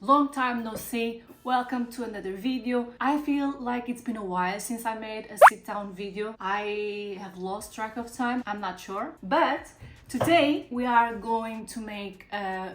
Long time no see. Welcome to another video. I feel like it's been a while since I made a sit-down video. I have lost track of time, I'm not sure. But today we are going to make a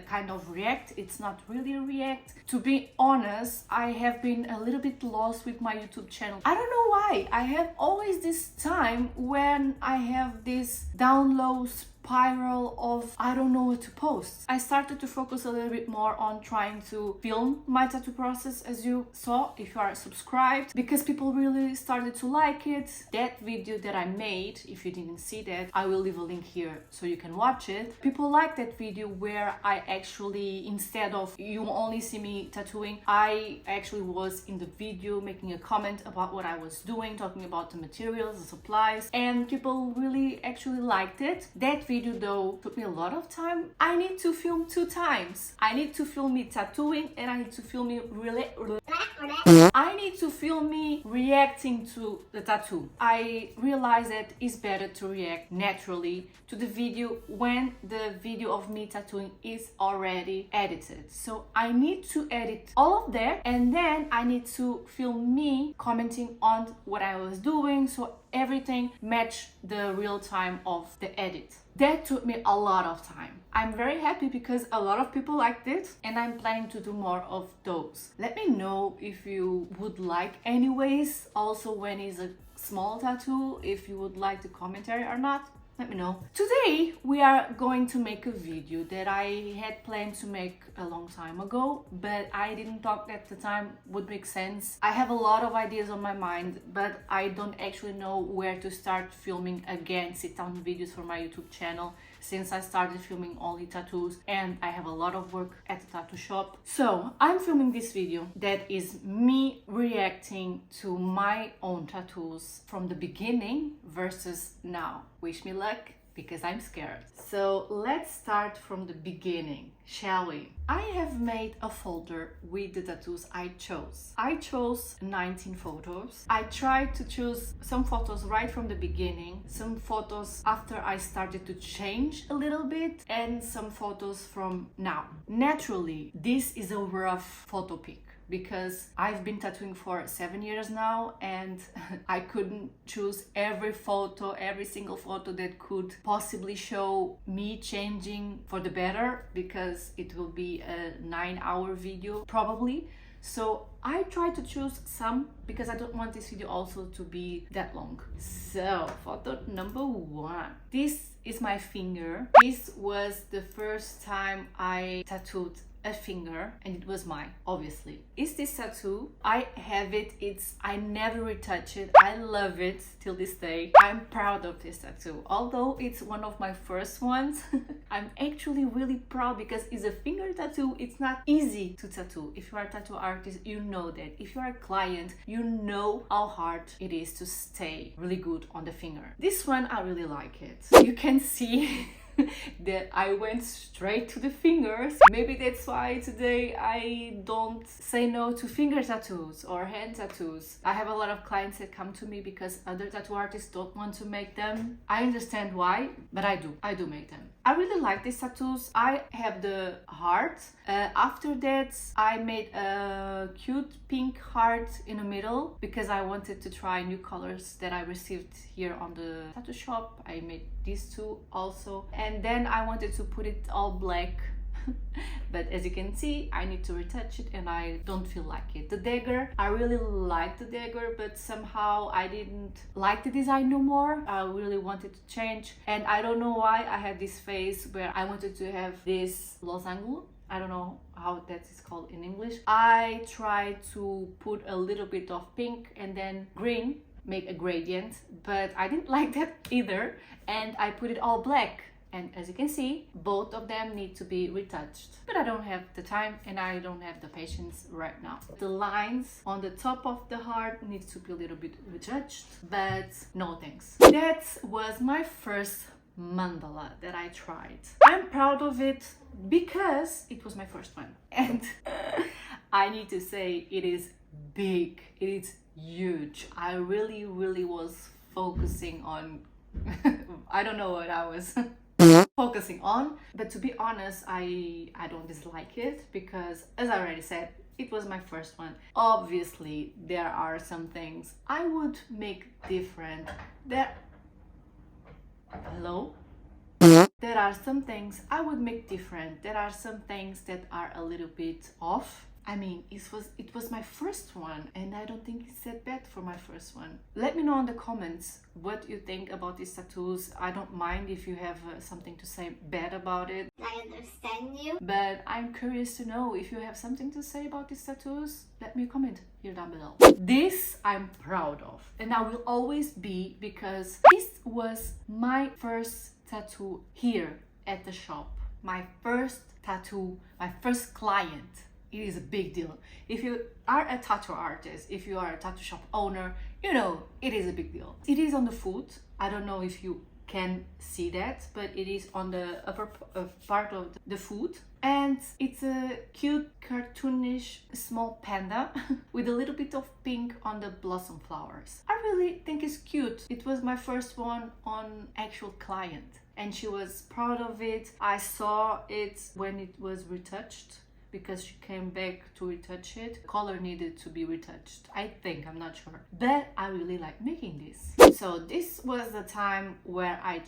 kind of react. It's not really a react. To be honest, I have been a little bit lost with my YouTube channel. I don't know why. I have always this time when I have this download spiral of I don't know what to post. I started to focus a little bit more on trying to film my tattoo process, as you saw if you are subscribed, because people really started to like it. That video that I made, if you didn't see that, I will leave a link here so you can watch it. People like that video where I actually, instead of you only see me tattooing, I actually was in the video making a comment about what I was doing, talking about the materials, the supplies, and people really actually liked it. That video though took me a lot of time. I need to film 2 times. I need to film me tattooing and I need to film me reacting to the tattoo. I realized that it's better to react naturally to the video when the video of me tattooing is already edited. So I need to edit all of that and then I need to film me commenting on what I was doing so everything match the real time of the edit. That took me a lot of time. I'm very happy because a lot of people liked it and I'm planning to do more of those. Let me know if you would like anyways, also when it's a small tattoo, if you would like the commentary or not. Let me know. Today we are going to make a video that I had planned to make a long time ago, but I didn't thought at the time would make sense. I have a lot of ideas on my mind, but I don't actually know where to start filming again sit-down videos for my YouTube channel, since I started filming only tattoos and I have a lot of work at the tattoo shop. So I'm filming this video that is me reacting to my own tattoos from the beginning versus now. Wish me luck, because I'm scared. So let's start from the beginning, shall we? I have made a folder with the tattoos I chose. I chose 19 photos. I tried to choose some photos right from the beginning, some photos after I started to change a little bit, and some photos from now. Naturally, this is a rough photo pick, because I've been tattooing for 7 years now and I couldn't choose every single photo that could possibly show me changing for the better, because it will be a 9-hour video probably. So I tried to choose some because I don't want this video also to be that long. So photo number 1. This is my finger. This was the first time I tattooed a finger and it was mine, obviously. Is this tattoo? I have it. I never retouch it. I love it till this day. I'm proud of this tattoo. Although it's one of my first ones, I'm actually really proud because it's a finger tattoo. It's not easy to tattoo. If you are a tattoo artist, you know that. If you are a client, you know how hard it is to stay really good on the finger. This one, I really like it. You can see that I went straight to the fingers. Maybe that's why today I don't say no to finger tattoos or hand tattoos. I have a lot of clients that come to me because other tattoo artists don't want to make them. I understand why, but I do make them. I really like these tattoos. I have the heart. After that, I made a cute pink heart in the middle because I wanted to try new colors that I received here on the tattoo shop. I made these 2 also. And then I wanted to put it all black. But as you can see, I need to retouch it and I don't feel like it. The dagger, I really like the dagger, but somehow I didn't like the design no more. I really wanted to change, and I don't know why I had this phase where I wanted to have this losango. I don't know how that is called in English. I tried to put a little bit of pink and then green, make a gradient, but I didn't like that either, and I put it all black. And as you can see, both of them need to be retouched. But I don't have the time and I don't have the patience right now. The lines on the top of the heart needs to be a little bit retouched, but no thanks. That was my first mandala that I tried. I'm proud of it because it was my first one. And I need to say it is big. It is huge. I really was focusing on I don't know what I was focusing on. But to be honest, I don't dislike it because, as I already said, it was my first one. Obviously, there are some things I would make different. Hello? There are some things I would make different. There are some things that are a little bit off. I mean, it was my first one, and I don't think it's that bad for my first one. Let me know in the comments what you think about these tattoos. I don't mind if you have something to say bad about it. I understand you. But I'm curious to know if you have something to say about these tattoos. Let me comment here down below. This I'm proud of, and I will always be, because this was my first tattoo here at the shop. My first tattoo, my first client. It is a big deal. If you are a tattoo artist, if you are a tattoo shop owner, you know it is a big deal. It is on the foot. I don't know if you can see that, but it is on the upper part of the foot, and it's a cute cartoonish small panda with a little bit of pink on the blossom flowers. I really think it's cute. It was my first one on actual client, and she was proud of it. I saw it when it was retouched, because she came back to retouch it. The color needed to be retouched, I think, I'm not sure. But I really like making this. So this was the time where I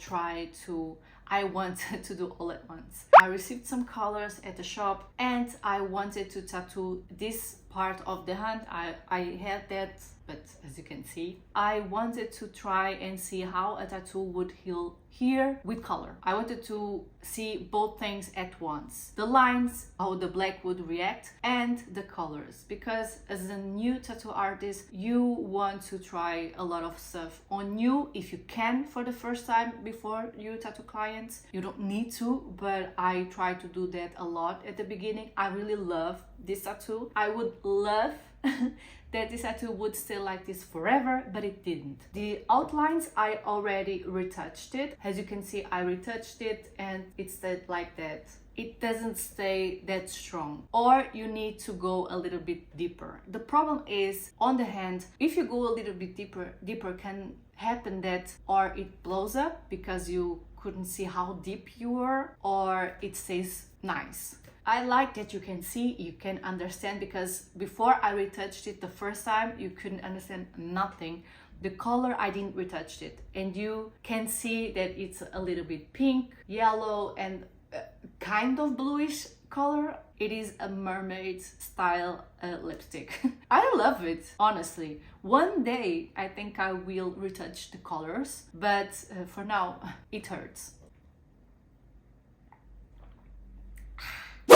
wanted to do all at once. I received some colors at the shop, and I wanted to tattoo this part of the hand. I had that, but as you can see, I wanted to try and see how a tattoo would heal here with color. I wanted to see both things at once. The lines, how the black would react, and the colors. Because as a new tattoo artist, you want to try a lot of stuff on you if you can for the first time before you tattoo clients. You don't need to, but I try to do that a lot at the beginning. I really love this tattoo. I would love that this tattoo would stay like this forever, but it didn't. The outlines, I already retouched it. As you can see, I retouched it and it stayed like that. It doesn't stay that strong, or you need to go a little bit deeper. The problem is on the hand, if you go a little bit deeper can happen that or it blows up because you couldn't see how deep you were, or it stays nice. I like that you can see, you can understand, because before I retouched it the first time, you couldn't understand nothing. The color, I didn't retouch it, and you can see that it's a little bit pink, yellow, and kind of bluish color. It is a mermaid style lipstick. I love it, honestly. One day, I think I will retouch the colors, but for now, it hurts.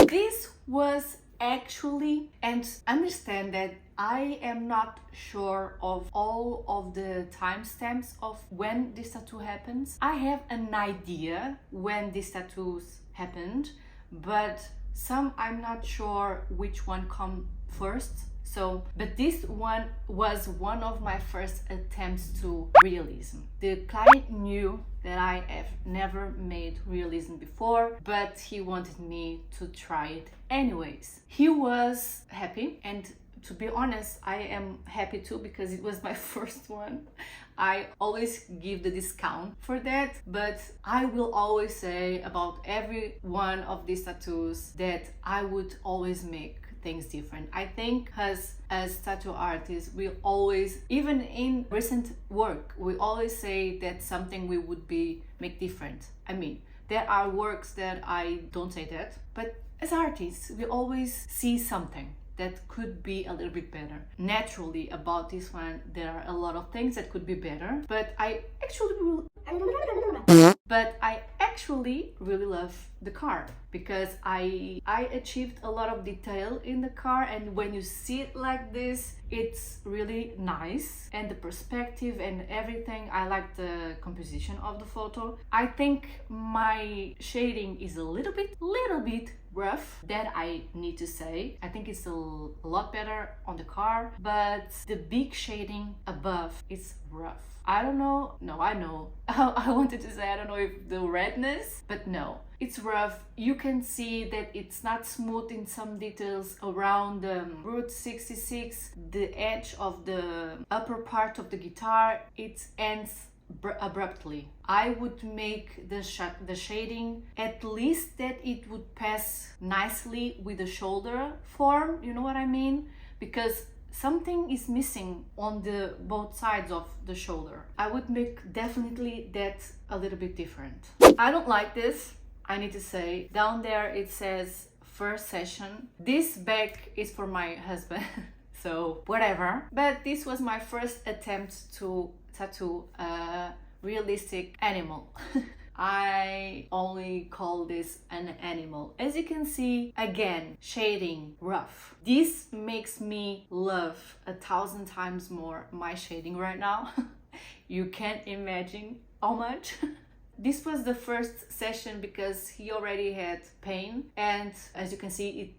This was actually, and understand that I am not sure of all of the timestamps of when this tattoo happens. I have an idea when these tattoos happened, but some I'm not sure which one come first. So, but this one was one of my first attempts to realism. The client knew that I have never made realism before, but he wanted me to try it anyways. He was happy, and to be honest, I am happy too, because it was my first one. I always give the discount for that, but I will always say about every one of these tattoos that I would always make things different. I think as tattoo artists, we always, even in recent work, we always say that something we would make different. I mean, there are works that I don't say that, but as artists, we always see something that could be a little bit better. Naturally, about this one, there are a lot of things that could be better, but I actually really love the car, because I achieved a lot of detail in the car, and when you see it like this, it's really nice, and the perspective and everything. I like the composition of the photo. I think my shading is a little bit rough, that I need to say. I think it's a lot better on the car, but the big shading above is rough. I don't know. No, I know. I wanted to say I don't know if the redness, but no, it's rough. You can see that it's not smooth in some details around Route 66, the edge of the upper part of the guitar. It ends abruptly. I would make the shading at least that it would pass nicely with the shoulder form, you know what I mean? Because something is missing on the both sides of the shoulder. I would make definitely that a little bit different. I don't like this, I need to say. Down there it says first session. This bag is for my husband. So whatever. But this was my first attempt to tattoo a realistic animal. I only call this an animal. As you can see, again, shading rough. This makes me love 1,000 times more my shading right now. You can't imagine how much. This was the first session because he already had pain, and as you can see,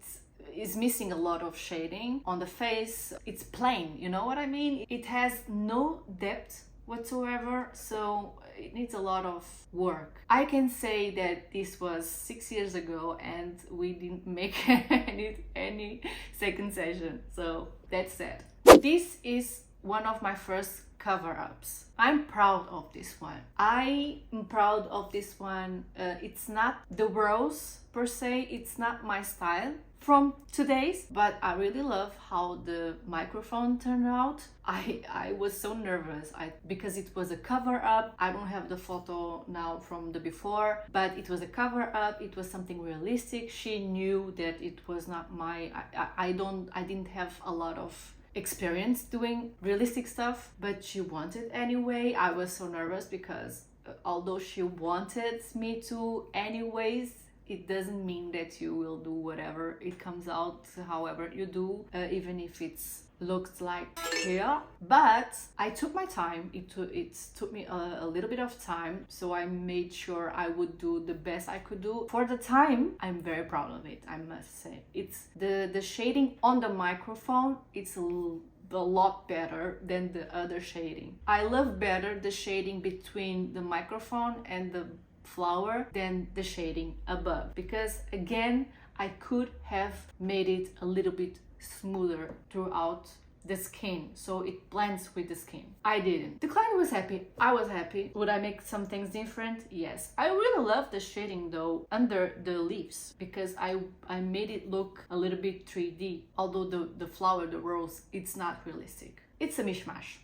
it's missing a lot of shading on the face. It's plain, you know what I mean? It has no depth whatsoever, so it needs a lot of work. I can say that this was 6 years ago and we didn't make any second session, so that's sad. This is one of my first cover-ups. I'm proud of this one. I'm proud of this one. It's not the rose per se, it's not my style from today's, but I really love how the microphone turned out. I was so nervous because it was a cover-up. I don't have the photo now from the before, but it was a cover-up. It was something realistic. She knew that it was not my, I didn't have a lot of experience doing realistic stuff, but she wanted anyway. I was so nervous because although she wanted me to anyways, it doesn't mean that you will do whatever it comes out however you do, even if it's looks like here. But I took my time. It took me a little bit of time, so I made sure I would do the best I could do. For the time, I'm very proud of it, I must say. It's the shading on the microphone, it's a lot better than the other shading. I love better the shading between the microphone and the flower than the shading above, because again, I could have made it a little bit smoother throughout the skin so it blends with the skin. I didn't. The client was happy, I was happy. Would I make some things different? Yes. I really love the shading though under the leaves, because I made it look a little bit 3D, although the flower, the rose, it's not realistic. It's a mishmash.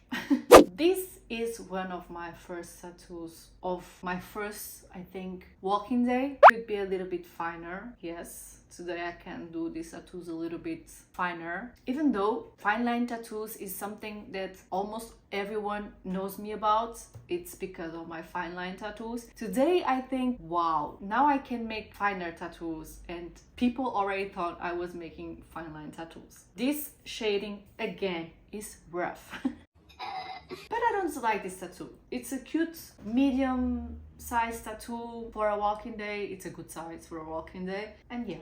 This is one of my first tattoos of my first, I think, walking day. Could be a little bit finer, yes. Today I can do these tattoos a little bit finer. Even though fine line tattoos is something that almost everyone knows me about, it's because of my fine line tattoos. Today I think, wow, now I can make finer tattoos, and people already thought I was making fine line tattoos. This shading, again, is rough. But I don't like this tattoo. It's a cute medium size tattoo for a walking day. It's a good size for a walking day. And yeah.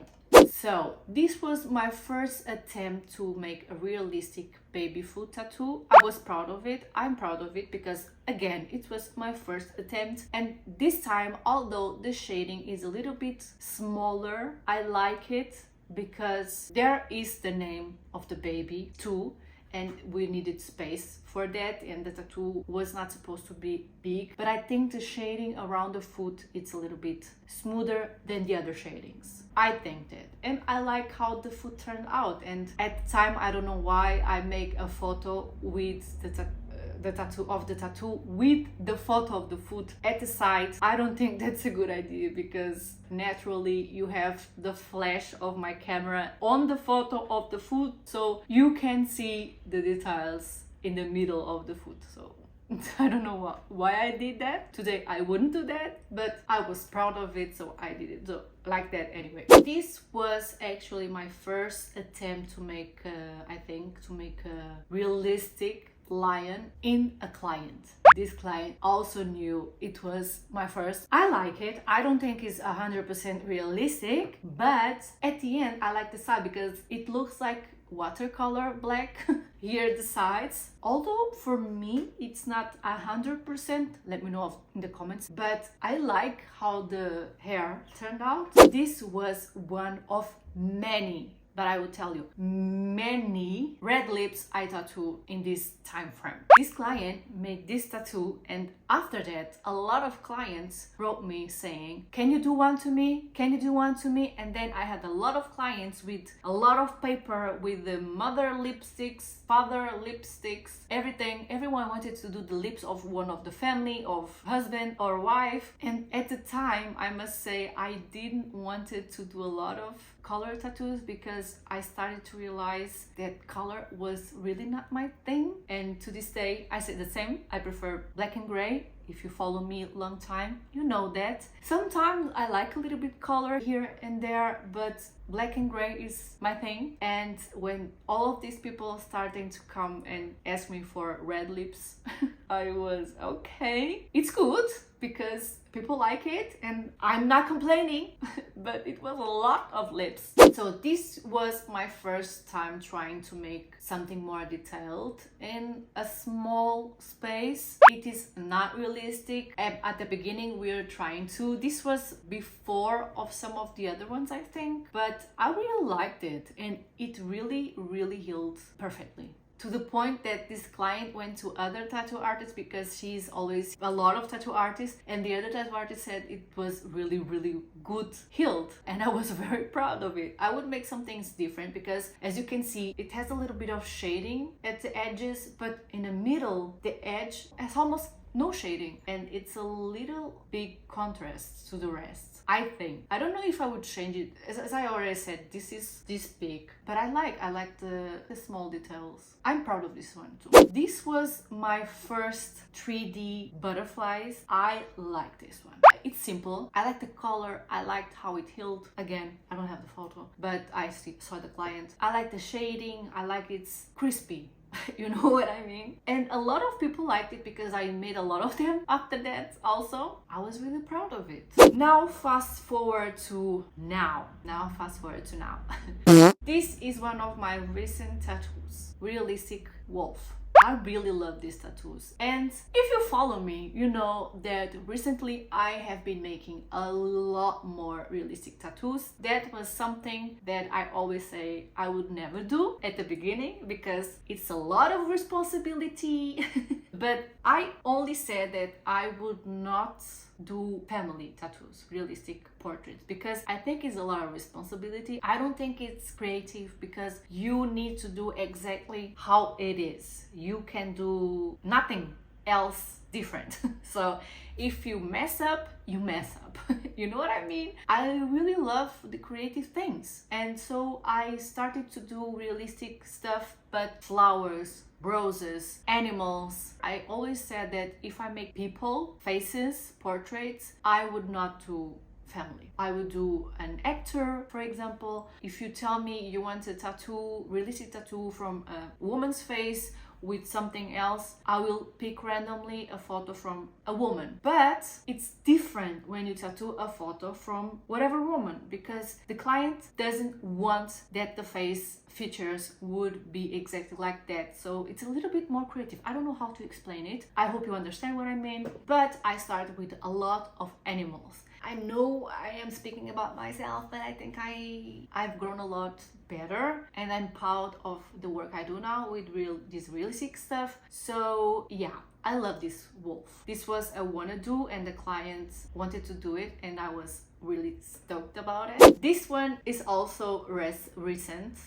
So this was my first attempt to make a realistic baby foot tattoo. I was proud of it. I'm proud of it because again, it was my first attempt. And this time, although the shading is a little bit smaller, I like it because there is the name of the baby too. And we needed space for that, and the tattoo was not supposed to be big, but I think the shading around the foot, it's a little bit smoother than the other shadings. I think that, and I like how the foot turned out. And at the time, I don't know why I make a photo with the tattoo with the photo of the foot at the side. I don't think that's a good idea, because naturally you have the flash of my camera on the photo of the foot, so you can see the details in the middle of the foot. So I don't know why I did that. Today I wouldn't do that, but I was proud of it, so I did it. So like that anyway. This was actually my first attempt to make a realistic lion in a client. This client also knew it was my first. I like it. I don't think it's 100% realistic, but at the end I like the side because it looks like watercolor black. Here the sides, although for me it's not 100%, let me know in the comments, but I like how the hair turned out. This was one of many but I will tell you, many red lips I tattoo in this time frame. This client made this tattoo, and after that, a lot of clients wrote me saying, can you do one to me? Can you do one to me? And then I had a lot of clients with a lot of paper with the mother lipsticks, father lipsticks, everything. Everyone wanted to do the lips of one of the family, of husband or wife. And at the time, I must say, I didn't wanted to do a lot of color tattoos because I started to realize that color was really not my thing. And to this day, I say the same. I prefer black and gray. If you follow me a long time, you know that. Sometimes I like a little bit color here and there, but black and gray is my thing. And when all of these people starting to come and ask me for red lips, I was okay. It's good because people like it and I'm not complaining, but it was a lot of lips. So this was my first time trying to make something more detailed in a small space. It is not realistic. At the beginning we were trying to. This was before of some of the other ones, I think, but I really liked it and it really healed perfectly. To the point that this client went to other tattoo artists because she's always a lot of tattoo artists, and the other tattoo artist said it was really good healed, and I was very proud of it. I would make some things different because as you can see, it has a little bit of shading at the edges, but in the middle, the edge has almost no shading, and it's a little big contrast to the rest, I think. I don't know if I would change it. As I already said, this is this big, but I like the small details. I'm proud of this one too. This was my first 3D butterflies. I like this one. It's simple. I like the color. I liked how it healed. Again, I don't have the photo, but I saw the client. I like the shading. I like it's crispy. You know what I mean? And a lot of people liked it because I made a lot of them after that also. I was really proud of it. Now fast forward to now. This is one of my recent tattoos. Realistic wolf. I really love these tattoos, and if you follow me, you know that recently I have been making a lot more realistic tattoos. That was something that I always say I would never do at the beginning because it's a lot of responsibility. But I only said that I would not do family tattoos, realistic portraits, because I think it's a lot of responsibility. I don't think it's creative because you need to do exactly how it is. You can do nothing else different. So if you mess up, you mess up. You know what I mean? I really love the creative things, and so I started to do realistic stuff, but flowers, roses, animals. I always said that if I make people, faces, portraits, I would not do family. I would do an actor, for example. If you tell me you want a tattoo, realistic tattoo from a woman's face with something else, I will pick randomly a photo from a woman. But it's different when you tattoo a photo from whatever woman, because the client doesn't want that the face features would be exactly like that. So it's a little bit more creative. I don't know how to explain it. I hope you understand what I mean. But I started with a lot of animals. I know I am speaking about myself, but I think I've grown a lot better, and I'm proud of the work I do now with this realistic stuff. So yeah, I love this wolf. This was a wanna do, and the clients wanted to do it, and I was really stoked about it. This one is also recent.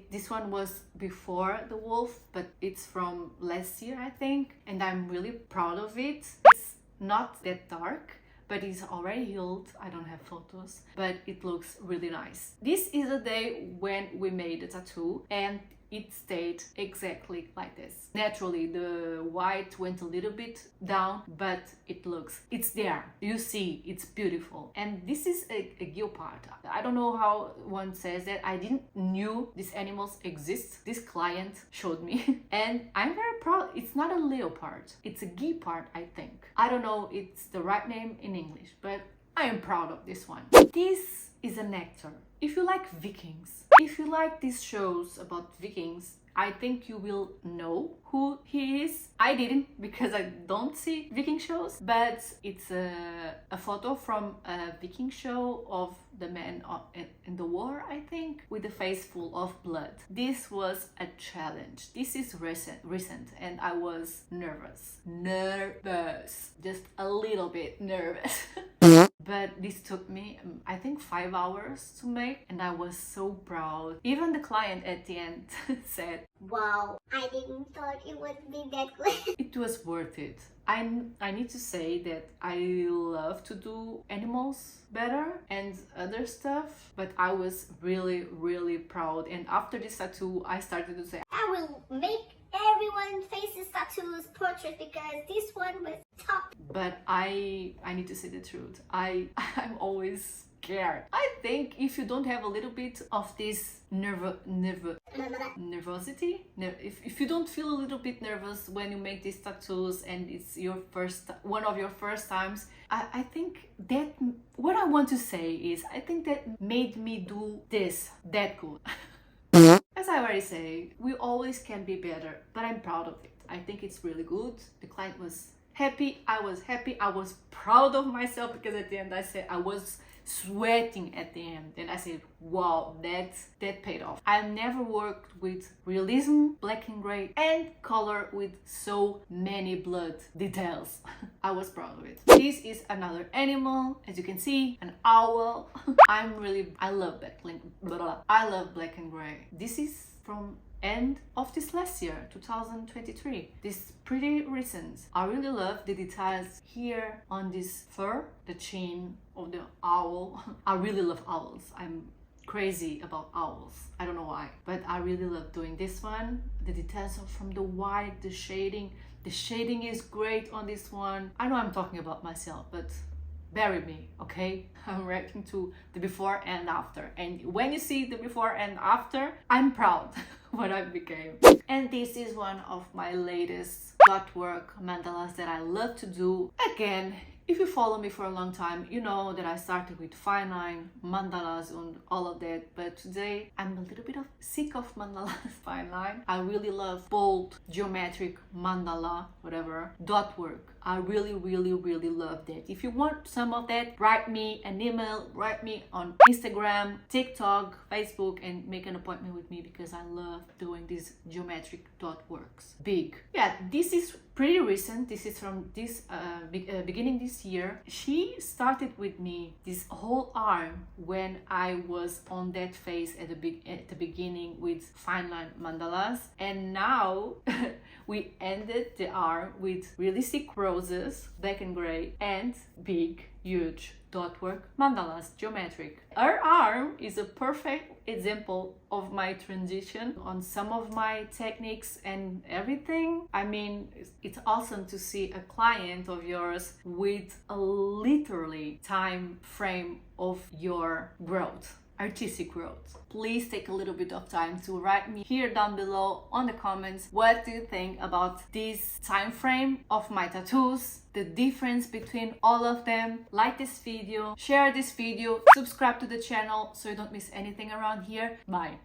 This one was before the wolf, but it's from last year, I think, and I'm really proud of it. It's not that dark, but it's already healed. I don't have photos, but it looks really nice. This is a day when we made the tattoo, and it stayed exactly like this. Naturally, the white went a little bit down, but it's there. You see, it's beautiful. And this is a guillepard. I don't know how one says that. I didn't knew these animals exist. This client showed me, and I'm very proud. It's not a leopard. It's a guillepard, I think. I don't know it's the right name in English, but I am proud of this one. This is an actor. If you like Vikings, if you like these shows about Vikings, I think you will know who he is. I didn't, because I don't see Viking shows, but it's a photo from a Viking show of the man in the war, I think, with a face full of blood. This was a challenge. This is recent, and I was nervous, just a little bit nervous. But this took me, I think, 5 hours to make, and I was so proud. Even the client at the end said, "Wow, I didn't thought it would be that good." It was worth it. I need to say that I love to do animals better and other stuff, but I was really proud. And after this tattoo, I started to say, I will make everyone faces tattoos portrait because this one was top. But I need to say the truth. I'm always scared. I think if you don't have a little bit of this nervosity, if you don't feel a little bit nervous when you make these tattoos and it's your one of your first times, I think that what I want to say is, I think that made me do this that good. As I already say, we always can be better, but I'm proud of it. I think it's really good. The client was happy, I was happy, I was proud of myself, because at the end I said I was sweating at the end, and I said, wow, that paid off. I've never worked with realism, black and gray, and color with so many blood details. I was proud of it. This is another animal, as you can see, an owl. I love black and gray. This is from end of this last year, 2023. This is pretty recent. I really love the details here on this fur, the chin of the owl. I really love owls. I'm crazy about owls. I don't know why, but I really love doing this one. The details are from the white, the shading. The shading is great on this one. I know I'm talking about myself, but bear with me, okay? I'm reacting to the before and after. And when you see the before and after, I'm proud what I became. And this is one of my latest dot work mandalas that I love to do. Again, if you follow me for a long time, you know that I started with fine line, mandalas and all of that, but today I'm a little bit sick of mandalas, fine line. I really love bold, geometric, mandala, whatever, dot work. I really love that. If you want some of that, write me an email, write me on Instagram, TikTok, Facebook, and make an appointment with me, because I love doing these geometric dot works. Big. Yeah, this is pretty recent. This is from this beginning this year. She started with me this whole arm when I was on that phase at the beginning with fine line mandalas, and now we ended the arm with realistic roses, black and gray, and big, huge dot work mandalas, geometric. Her arm is a perfect example of my transition on some of my techniques and everything. I mean, it's awesome to see a client of yours with a literally time frame of your growth, artistic growth. Please take a little bit of time to write me here down below on the comments, what do you think about this time frame of my tattoos, the difference between all of them. Like this video, share this video, subscribe to the channel so you don't miss anything around here. Bye.